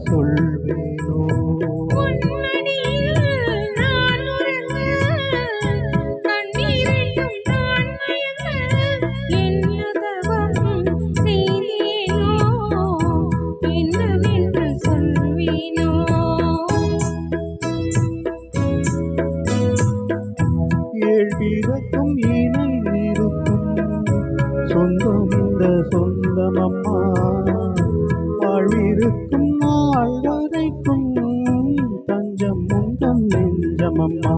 சொல்வேனோ? ஏழ்வீரக்கும் இணை இருக்கும் சொந்தம் இந்த சொந்தமம்மா, வாழ்விருக்கும் நாள் வரைக்கும் தஞ்சம் உந்தன் நெஞ்சமம்மா.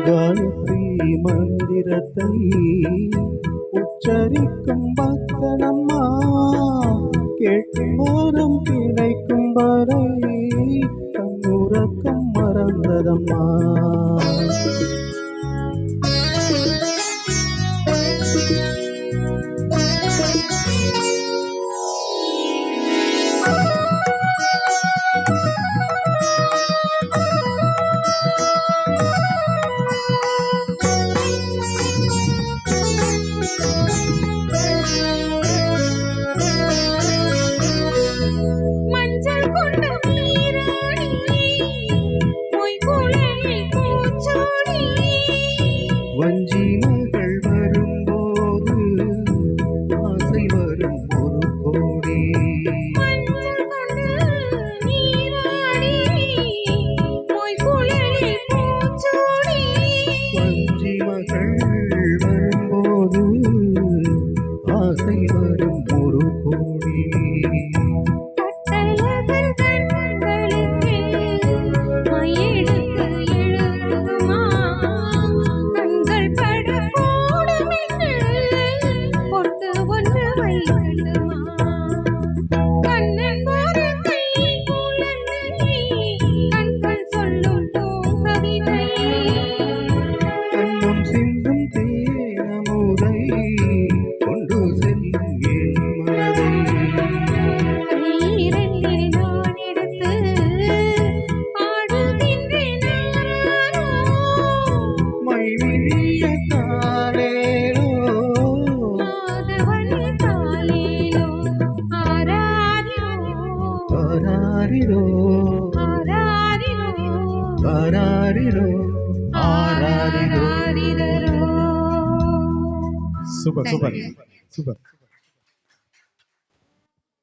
காயத்ரி மந்திரத்தை உச்சரிக்கும் பக்தனம்மா, கேட்கும் மரம் கிடைக்கும் வரை கண்ணுறக்கம் மறந்ததம்மா. வஞ்சி மகள் வரும்போது ஆசை வரும் ஒரு கோடி. வஞ்சி மகள் வரும்போது ஆசை வரும் ஒரு கோடி. ஆராரிரோ ஆராரிரோ ஆராரிரோ. Super super super.